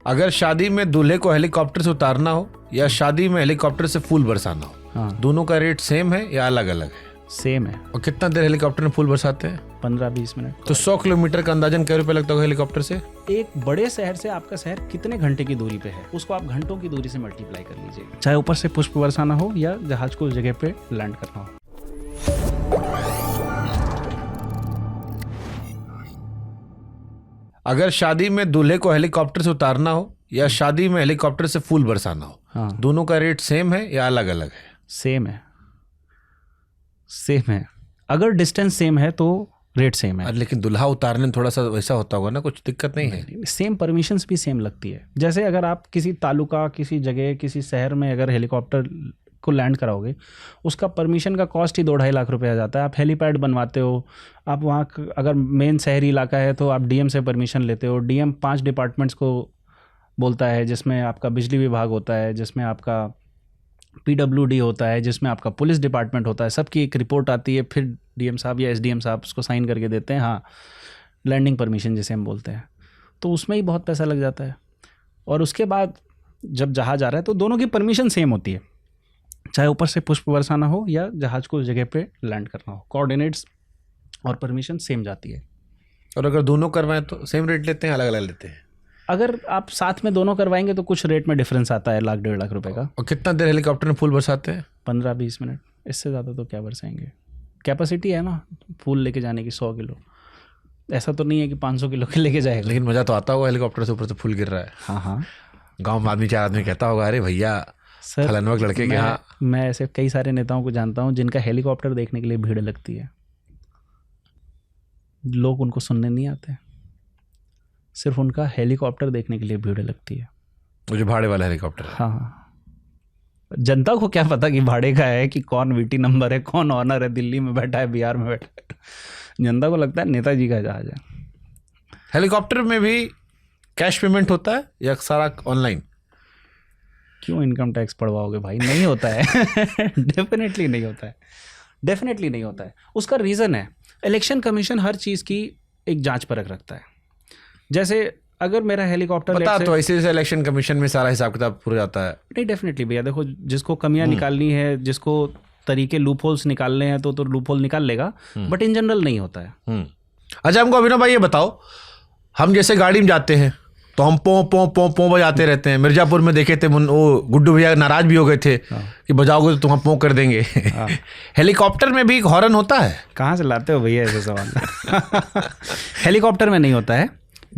अगर शादी में दूल्हे को हेलीकॉप्टर से उतारना हो या शादी में हेलीकॉप्टर से फूल बरसाना हो, हाँ, दोनों का रेट सेम है या अलग अलग है? सेम है। और कितना देर हेलीकॉप्टर में फूल बरसाते हैं? 15-20 मिनट। तो 100 किलोमीटर का अंदाजन क्या रुपये लगता होगा हेलीकॉप्टर से? एक बड़े शहर से आपका शहर कितने घंटे की दूरी पे है, उसको आप घंटों की दूरी से मल्टीप्लाई कर लीजिए, चाहे ऊपर से पुष्प बरसाना हो या जहाज को उस जगह पे लैंड करना हो। अगर शादी में दूल्हे को हेलीकॉप्टर से उतारना हो या शादी में हेलीकॉप्टर से फूल बरसाना हो, हाँ, दोनों का रेट सेम है या अलग अलग है? सेम है। सेम है। अगर डिस्टेंस सेम है तो रेट सेम है। लेकिन दूल्हा उतारने में थोड़ा सा वैसा होता होगा ना, कुछ दिक्कत नहीं है? सेम परमिशंस भी सेम लगती है। जैसे अगर आप किसी तालुका, किसी जगह, किसी शहर में अगर हेलीकॉप्टर को लैंड कराओगे, उसका परमिशन का कॉस्ट ही 2-2.5 लाख रुपए आ जाता है। आप हेलीपैड बनवाते हो, आप वहाँ अगर मेन शहरी इलाका है तो आप डीएम से परमिशन लेते हो। डीएम 5 डिपार्टमेंट्स को बोलता है, जिसमें आपका बिजली विभाग होता है, जिसमें आपका पीडब्ल्यूडी होता है, जिसमें आपका पुलिस डिपार्टमेंट होता है। सबकी एक रिपोर्ट आती है, फिर डीएम साहब या एसडीएम साहब उसको साइन करके देते हैं, हाँ लैंडिंग परमिशन जिसे हम बोलते हैं। तो उसमें ही बहुत पैसा लग जाता है। और उसके बाद जब जहाज आ रहा है तो दोनों की परमिशन सेम होती है, चाहे ऊपर से पुष्प बरसाना हो या जहाज को उस जगह पे लैंड करना हो। कोऑर्डिनेट्स और परमिशन सेम जाती है। और अगर दोनों करवाएं तो सेम रेट लेते हैं, अलग अलग लेते हैं? अगर आप साथ में दोनों करवाएंगे तो कुछ रेट में डिफरेंस आता है, 1-1.5 लाख रुपए का। और कितना देर हेलीकॉप्टर में फूल बरसाते हैं? 15-20 मिनट, इससे ज़्यादा तो क्या बरसाएंगे। कैपेसिटी है ना फूल लेके जाने की 100 किलो, ऐसा तो नहीं है कि 500 किलो के लेके जाएगा। लेकिन मज़ा तो आता होगा, हेलीकॉप्टर से ऊपर से फूल गिर रहा है। हाँ हाँ, गाँव में आदमी 4 आदमी कहता होगा, अरे भैया सर फलानवा लड़के के यहाँ। मैं ऐसे कई सारे नेताओं को जानता हूँ जिनका हेलीकॉप्टर देखने के लिए भीड़ लगती है। लोग उनको सुनने नहीं आते, सिर्फ उनका हेलीकॉप्टर देखने के लिए भीड़ लगती है। वो जो भाड़े वाला हेलीकॉप्टर है। हाँ, जनता को क्या पता कि भाड़े का है, कि कौन वीटी नंबर है, कौन ऑनर है, दिल्ली में बैठा है, बिहार में बैठा है। जनता को लगता है नेताजी का जहाज है। हेलीकॉप्टर में भी कैश पेमेंट होता है या सारा ऑनलाइन? क्यों इनकम टैक्स पड़वाओगे भाई? नहीं होता है। डेफिनेटली नहीं होता है, डेफिनेटली नहीं होता है। उसका रीज़न है, इलेक्शन कमीशन हर चीज़ की एक जांच परख रखता है। जैसे अगर मेरा हेलीकॉप्टर पता तो ऐसे इलेक्शन कमीशन में सारा हिसाब किताब पूरा जाता है। नहीं, डेफिनेटली भैया, देखो जिसको कमियां निकालनी है, जिसको तरीके लूप होल्स निकालने हैं तो लूप होल निकाल लेगा, बट इन जनरल नहीं होता है। अच्छा, हमको अभिनव भाई ये बताओ, हम जैसे गाड़ी में जाते हैं तो हम पों बजाते रहते हैं। मिर्जापुर में देखे थे, वो गुड्डू भैया नाराज भी हो गए थे कि बजाओगे तो तुम हम पों कर देंगे। हेलीकॉप्टर में भी एक हॉर्न होता है? कहाँ से लाते हो भैया ऐसे सवाल? हेलीकॉप्टर में नहीं होता है,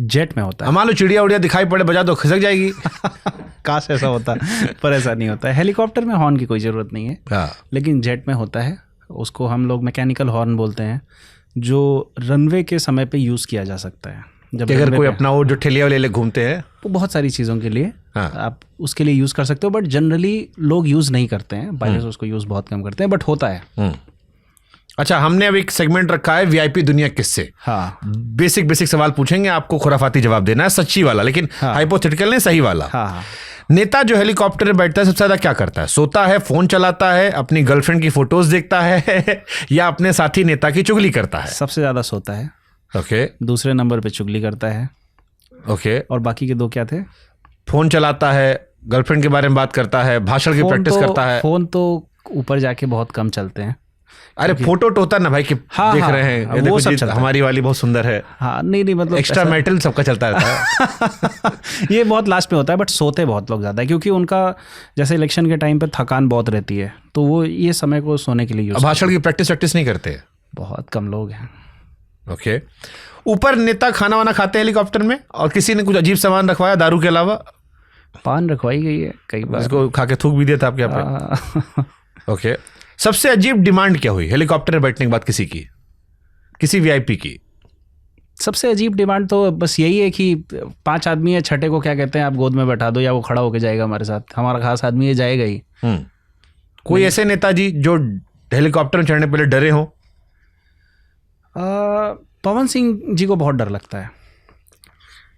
जेट में होता है। मान लो चिड़िया उड़िया दिखाई पड़े, बजा दो, खिसक जाएगी। काश ऐसा होता, पर ऐसा नहीं होता है। हेलीकॉप्टर में हॉर्न की कोई ज़रूरत नहीं है, लेकिन जेट में होता है। उसको हम लोग मैकेनिकल हॉर्न बोलते हैं, जो रनवे के समय पे यूज़ किया जा सकता है। जब अगर कोई अपना वो जो ठेलिया वाले घूमते हैं, तो बहुत सारी चीज़ों के लिए आप उसके लिए यूज़ कर सकते हो, बट जनरली लोग यूज़ नहीं करते हैं। बायर्स उसको यूज़ बहुत कम करते हैं, बट होता है। अच्छा, हमने अब एक सेगमेंट रखा है वीआईपी दुनिया किससे। हाँ, बेसिक सवाल पूछेंगे, आपको खुराफाती जवाब देना है, सच्ची वाला, लेकिन हाइपोथेटिकल नहीं, सही वाला। हाँ। नेता जो हेलीकॉप्टर में बैठता है सबसे ज्यादा क्या करता है? सोता है, फोन चलाता है, अपनी गर्लफ्रेंड की फोटोज देखता है या अपने साथी नेता की चुगली करता है? सबसे ज़्यादा सोता है। ओके। दूसरे नंबर पे चुगली करता है। ओके। और बाकी के 2 क्या थे? फोन चलाता है, गर्लफ्रेंड के बारे में बात करता है, भाषण की प्रैक्टिस करता है। फोन तो ऊपर जाके बहुत कम चलते हैं। अरे फोटो होता ना भाई कि देख रहे हैं, वो सब चलता है। हमारी वाली बहुत सुंदर है। हाँ, नहीं मतलब एक्स्ट्रा मेटल सबका चलता रहता है। ये बहुत लास्ट में होता है, बट सोते बहुत लोग ज़्यादा है, क्योंकि उनका जैसे इलेक्शन के टाइम पे थकान बहुत रहती है, तो वो ये समय को सोने के लिए यूज। भाषण की प्रैक्टिस नहीं करते? बहुत कम लोग हैं। ओके। ऊपर नेता खाना वाना खाते हैं हेलीकॉप्टर में, और किसी ने कुछ अजीब सामान रखवाया दारू के अलावा? पान रखवाई गई है कई बार, इसको खा के थूक भी दिया था आपके यहाँ पे? ओके। सबसे अजीब डिमांड क्या हुई हेलीकॉप्टर में बैठने के बाद किसी वीआईपी की? सबसे अजीब डिमांड तो बस यही है कि 5 आदमी है, छठे को क्या कहते हैं, आप गोद में बैठा दो या वो खड़ा होके जाएगा हमारे साथ, हमारा खास आदमी है, जाएगा ही। कोई ऐसे नेताजी जो हेलीकॉप्टर में चढ़ने पहले डरे हो? पवन सिंह जी को बहुत डर लगता है।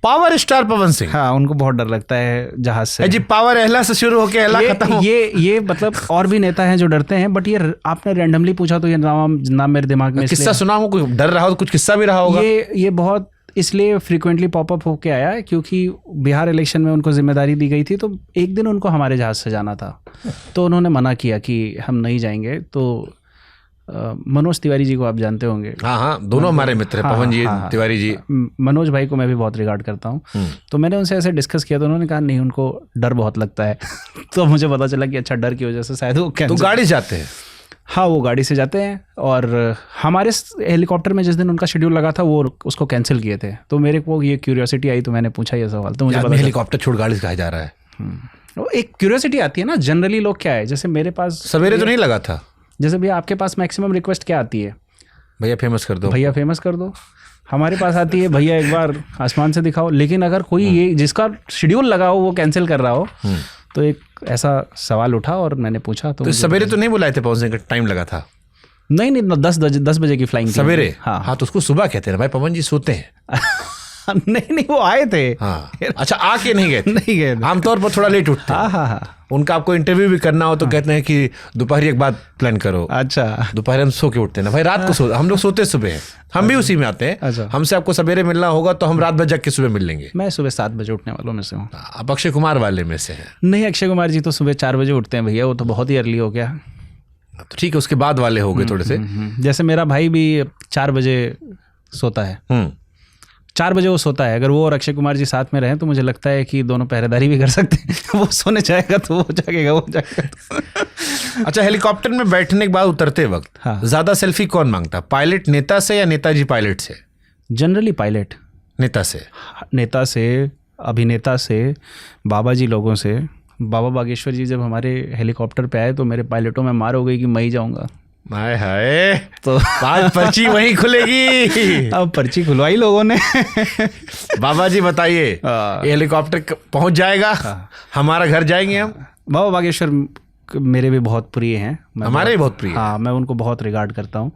Power star Pawan Singh? हाँ, उनको बहुत डर लगता है जहाज से। जी, पावर एहला से शुरू होके एहला खत्म हो। ये मतलब और भी नेता हैं जो डरते हैं, बट ये आपने रैंडमली पूछा तो ये नाम मेरे दिमाग में। किस्सा सुना हो, कोई डर रहा हो तो कुछ किस्सा भी रहा होगा। ये बहुत इसलिए फ्रीक्वेंटली पॉपअप होके आया है क्योंकि बिहार इलेक्शन में उनको जिम्मेदारी दी गई थी, तो एक दिन उनको हमारे जहाज़ से जाना था, तो उन्होंने मना किया कि हम नहीं जाएंगे। तो मनोज तिवारी जी को आप जानते होंगे। हाँ, दोनों हमारे मित्र हैं, पवन जी, तिवारी जी। मनोज भाई को मैं भी बहुत रिगार्ड करता हूँ। तो मैंने उनसे ऐसे डिस्कस किया तो उन्होंने कहा नहीं, उनको डर बहुत लगता है। तो मुझे पता चला कि अच्छा, डर की वजह से शायद वो तो गाड़ी जाते हैं। हाँ, वो गाड़ी से जाते हैं। और हमारे हेलीकॉप्टर में जिस दिन उनका शेड्यूल लगा था वो उसको कैंसिल किए थे, तो मेरे को ये क्यूरियोसिटी आई, तो मैंने पूछा ये सवाल। तो मुझे पता हेलीकॉप्टर छोड़ गाड़ी से कहा जा रहा है। वो एक क्यूरियोसिटी आती है ना, जनरली लोग क्या है, जैसे मेरे पास सवेरे तो नहीं लगा था। जैसे भैया आपके पास मैक्सिमम रिक्वेस्ट क्या आती है? भैया फेमस कर दो, भैया फेमस कर दो। हमारे पास आती है भैया एक बार आसमान से दिखाओ। लेकिन अगर कोई ये जिसका शेड्यूल लगा हो वो कैंसिल कर रहा हो, तो एक ऐसा सवाल उठा और मैंने पूछा। तो सवेरे तो नहीं बुलाए थे, पहुंचने का टाइम लगा था? नहीं, 10 बजे की फ्लाइंग सवेरे। हाँ, तो उसको सुबह कहते हैं भाई, पवन जी सोते हैं। नहीं, वो आए थे। हाँ, अच्छा, आके नहीं गए? नहीं गए। आमतौर पर थोड़ा लेट उठते हैं। हाँ। उनका आपको इंटरव्यू भी करना हो तो कहते हैं कि दोपहर एक बाद प्लान करो। अच्छा, दोपहर हम सो के उठते हैं ना भाई, रात को हम लोग सोते सुबह हैं, हम भी उसी में आते हैं। अच्छा। हमसे आपको सवेरे मिलना होगा तो हम रात भर जग के सुबह मिल लेंगे। मैं सुबह 7 बजे उठने वालों में से हूँ। आप अक्षय कुमार वाले में से हैं? नहीं, अक्षय कुमार जी तो सुबह 4 बजे उठते हैं भैया, वो तो बहुत ही अर्ली हो गया। तो ठीक है, उसके बाद वाले हो गए थोड़े से। जैसे मेरा भाई भी 4 बजे सोता है। 4 बजे वो सोता है। अगर वो और अक्षय कुमार जी साथ में रहें तो मुझे लगता है कि दोनों पहरेदारी भी कर सकते हैं। वो सोने जाएगा तो वो जागेगा, वो जाएगा। अच्छा, हेलीकॉप्टर में बैठने के बाद उतरते वक्त हाँ, ज्यादा सेल्फी कौन मांगता? पायलट नेता से या नेताजी पायलट से? जनरली पायलट नेता से। नेता से, अभिनेता से, बाबा जी लोगों से। बाबा बागेश्वर जी जब हमारे हेलीकॉप्टर पे आए तो मेरे पायलटों में मार हो गई कि मैं ही जाऊंगा। हाय हाय, तो आज पर्ची वहीं खुलेगी। अब पर्ची खुलवाई लोगों ने। बाबा जी बताइए, हेलीकॉप्टर पहुंच जाएगा, हमारा घर जाएंगे हम? बाबा बागेश्वर मेरे भी बहुत प्रिय हैं। हमारे भी बहुत प्रिय। हाँ, मैं उनको बहुत रिगार्ड करता हूँ।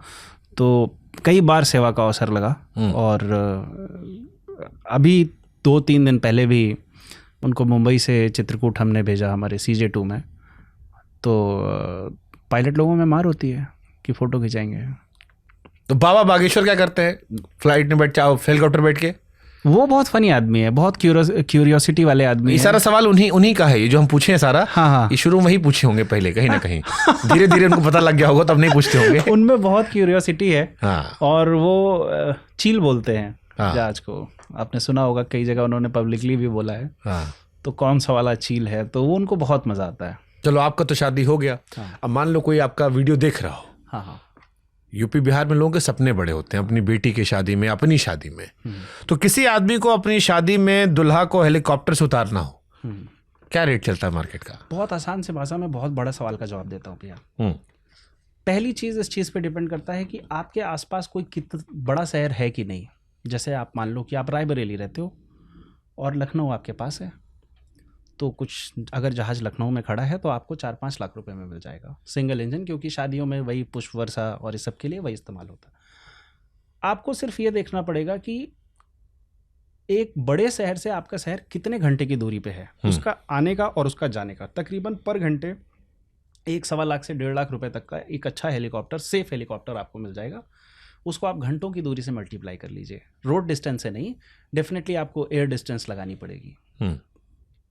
तो कई बार सेवा का अवसर लगा, और अभी 2-3 दिन पहले भी उनको मुंबई से चित्रकूट हमने भेजा हमारे CJ2 में। तो पायलट लोगों में मार होती है कि फ़ोटो खिंचाएंगे। तो बाबा बागेश्वर क्या करते हैं फ्लाइट में बैठ, हेलीकॉप्टर बैठ के? वो बहुत फनी आदमी है, बहुत क्यूरियोसिटी वाले आदमी है। सारा सवाल उन्हीं का है, ये जो हम पूछे हैं सारा। हाँ, ये शुरू में ही पूछे होंगे पहले, कहीं ना कहीं। धीरे धीरे उनको पता लग गया होगा, तब नहीं पूछते होंगे। उनमें बहुत क्यूरियोसिटी है। हाँ। और वो चील बोलते हैं हाँ। जहाज को। आपने सुना होगा, कई जगह उन्होंने पब्लिकली भी बोला है। हाँ। तो कौन सा वाला चील है, तो वो उनको बहुत मजा आता है। चलो, आपका तो शादी हो गया। अब मान लो कोई आपका वीडियो देख रहा हो। हाँ। यूपी बिहार में लोगों के सपने बड़े होते हैं, अपनी बेटी की शादी में, अपनी शादी में। तो किसी आदमी को अपनी शादी में दुल्हा को हेलीकॉप्टर से उतारना हो, क्या रेट चलता है मार्केट का? बहुत आसान से भाषा में बहुत बड़ा सवाल का जवाब देता हूँ भैया। पहली चीज़ इस चीज़ पे डिपेंड करता है कि आपके आसपास कोई कितना बड़ा शहर है कि नहीं। जैसे आप मान लो कि आप रायबरेली रहते हो और लखनऊ आपके पास है, तो कुछ अगर जहाज़ लखनऊ में खड़ा है तो आपको 4-5 लाख रुपए में मिल जाएगा सिंगल इंजन, क्योंकि शादियों में वही पुष्प वर्षा और इस सब के लिए वही इस्तेमाल होता है। आपको सिर्फ ये देखना पड़ेगा कि एक बड़े शहर से आपका शहर कितने घंटे की दूरी पे है, उसका आने का और उसका जाने का। तकरीबन पर घंटे 1-1.25 लाख से 1.5 लाख रुपए तक का एक अच्छा हेलीकॉप्टर, सेफ हेलीकॉप्टर आपको मिल जाएगा। उसको आप घंटों की दूरी से मल्टीप्लाई कर लीजिए, रोड डिस्टेंस से नहीं, डेफिनेटली आपको एयर डिस्टेंस लगानी पड़ेगी।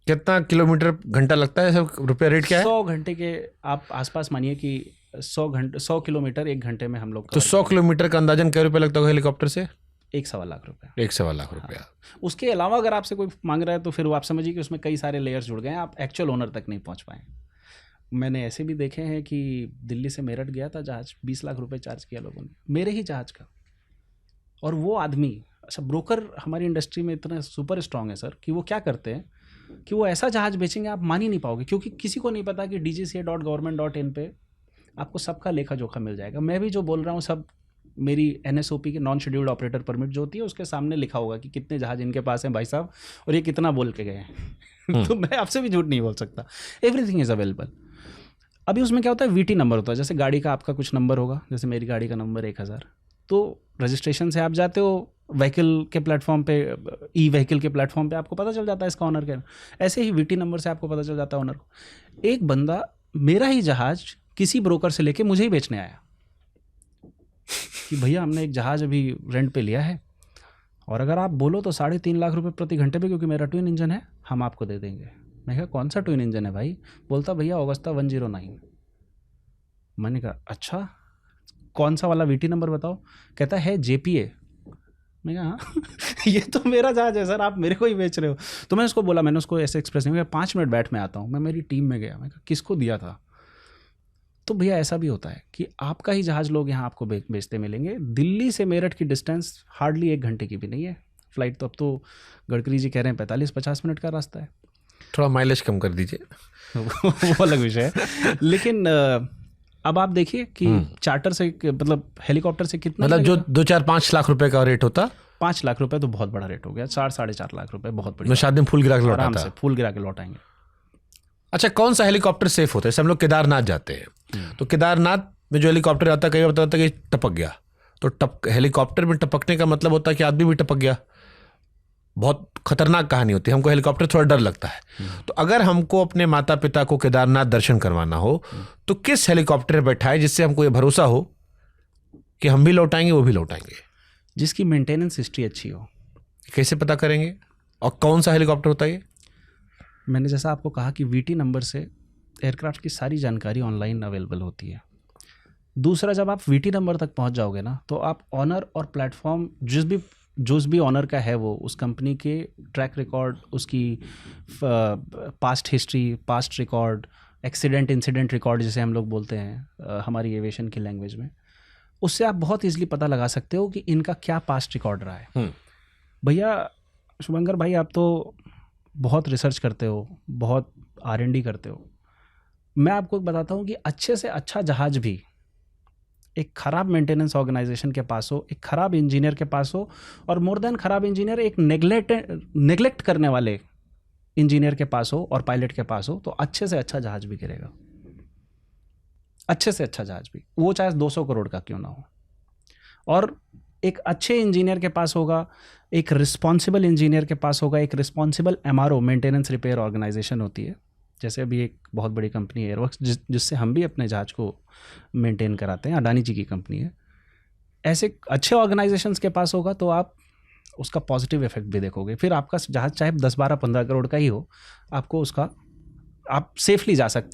कितना किलोमीटर घंटा लगता है, सब रुपया रेट क्या है? 100 घंटे के आप आसपास मानिए कि 100 किलोमीटर 1 घंटे में हम लोग। तो 100 किलोमीटर का अंदाजन क्या रुपया लगता होगा हेलीकॉप्टर से? 1-1.25 लाख रुपया। 1-1.25 लाख रुपया। उसके अलावा अगर आपसे कोई मांग रहा है तो फिर वो आप समझिए कि उसमें कई सारे लेयर्स जुड़ गए हैं, आप एक्चुअल ओनर तक नहीं पहुंच पाए। मैंने ऐसे भी देखे हैं कि दिल्ली से मेरठ गया था जहाज, 20 लाख रुपए चार्ज किया लोगों ने मेरे ही जहाज का। और वो आदमी, अच्छा, ब्रोकर हमारी इंडस्ट्री में इतना सुपर स्ट्रांग है सर कि वो क्या करते हैं कि वो ऐसा जहाज बेचेंगे आप मान ही नहीं पाओगे, क्योंकि किसी को नहीं पता कि dgca.government.in पे आपको सबका लेखा जोखा मिल जाएगा। मैं भी जो बोल रहा हूँ सब मेरी NSOP के नॉन शेड्यूल्ड ऑपरेटर परमिट जो होती है उसके सामने लिखा होगा कि कितने जहाज इनके पास हैं भाई साहब, और ये कितना बोल के गए हैं। तो मैं आपसे भी झूठ नहीं बोल सकता, एवरीथिंग इज़ अवेलेबल। अभी उसमें क्या होता है, VT नंबर होता है। जैसे गाड़ी का आपका कुछ नंबर होगा, जैसे मेरी गाड़ी का नंबर 1000, तो रजिस्ट्रेशन से आप जाते हो व्हीकल के प्लेटफॉर्म पे, ई-व्हीकल के प्लेटफॉर्म पे आपको पता चल जाता है इसका ऑनर क्या है। ऐसे ही VT नंबर से आपको पता चल जाता है ऑनर को। एक बंदा मेरा ही जहाज किसी ब्रोकर से लेके मुझे ही बेचने आया कि भैया हमने एक जहाज अभी रेंट पे लिया है और अगर आप बोलो तो 3.5 लाख रुपए प्रति घंटे पे, क्योंकि मेरा ट्विन इंजन है, हम आपको दे देंगे। मैं कहा कौन सा ट्विन इंजन है भाई? बोलता भैया ऑगस्टा 109। मैंने कहा अच्छा, कौन सा वाला वीटी नंबर बताओ? कहता है JPA। मैं कहा हाँ ये तो मेरा जहाज है सर, आप मेरे को ही बेच रहे हो। तो मैंने उसको बोला, मैंने उसको ऐसे एक्सप्रेस नहीं, 5 मिनट बैठ में आता हूँ। मैं मेरी टीम में गया, मैं कहा किसको दिया था? तो भैया ऐसा भी होता है कि आपका ही जहाज लोग यहाँ आपको बेचते मिलेंगे। दिल्ली से मेरठ की डिस्टेंस हार्डली 1 घंटे की भी नहीं है फ्लाइट। तो अब तो गडकरी जी कह रहे हैं 45-50 मिनट का रास्ता है। थोड़ा माइलेज कम कर दीजिए वो अलग विषय है। लेकिन अब आप देखिए कि चार्टर से, मतलब हेलीकॉप्टर से कितना, मतलब जो 2-4-5 लाख रुपए का रेट होता, 5 लाख रुपए तो बहुत बड़ा रेट हो गया। 4-4.5 लाख रुपए बहुत बड़ी। मैं शादी में फूल गिरा के आराम लौटा से था। फूल गिरा के लौटाएंगे। अच्छा, कौन सा हेलीकॉप्टर सेफ होता है? जैसे हम लोग केदारनाथ जाते हैं, तो केदारनाथ में जो हेलीकॉप्टर आता है, कई बार बताता है कि टपक गया, तो हेलीकॉप्टर में टपकने का मतलब होता है कि आदमी भी टपक गया। बहुत खतरनाक कहानी होती है, हमको हेलीकॉप्टर थोड़ा डर लगता है। तो अगर हमको अपने माता पिता को केदारनाथ दर्शन करवाना हो तो किस हेलीकॉप्टर में बैठाए जिससे हमको ये भरोसा हो कि हम भी लौटाएंगे, वो भी लौटाएंगे? जिसकी मेंटेनेंस हिस्ट्री अच्छी हो। कैसे पता करेंगे और कौन सा हेलीकॉप्टर होता है ये? मैंने जैसा आपको कहा कि वीटी नंबर से एयरक्राफ्ट की सारी जानकारी ऑनलाइन अवेलेबल होती है। दूसरा, जब आप वीटी नंबर तक पहुंच जाओगे ना, तो आप ऑनर और प्लेटफॉर्म जिस भी ऑनर का है, वो उस कंपनी के ट्रैक रिकॉर्ड, उसकी past history, past record, accident incident record जिसे हम लोग बोलते हैं हमारी एविएशन की लैंग्वेज में, उससे आप बहुत ईजिली पता लगा सकते हो कि इनका क्या पास्ट रिकॉर्ड रहा है। भैया शुभंकर भाई, आप तो बहुत रिसर्च करते हो, बहुत R&D करते हो। मैं आपको बताता हूँ कि अच्छे से अच्छा जहाज भी एक ख़राब मेंटेनेंस ऑर्गेनाइजेशन के पास हो, एक ख़राब इंजीनियर के पास हो, और मोर देन ख़राब इंजीनियर, एक नेग्लेक्ट करने वाले इंजीनियर के पास हो और पायलट के पास हो, तो अच्छे से अच्छा जहाज भी गिरेगा। अच्छे से अच्छा जहाज भी, वो चाहे 200 करोड़ का क्यों ना हो। और एक अच्छे इंजीनियर के पास होगा, एक रिस्पॉन्सिबल इंजीनियर के पास होगा, एक responsible MRO, maintenance repair organization होती है। जैसे अभी एक बहुत बड़ी कंपनी है एयरवर्क्स, जिससे हम भी अपने जहाज को मेंटेन कराते हैं, अडानी जी की कंपनी है। ऐसे अच्छे ऑर्गेनाइजेशंस के पास होगा तो आप उसका पॉजिटिव इफेक्ट भी देखोगे। फिर आपका जहाज चाहे 10, 12, 15 करोड़ का ही हो, आपको उसका, आप सेफली जा सकते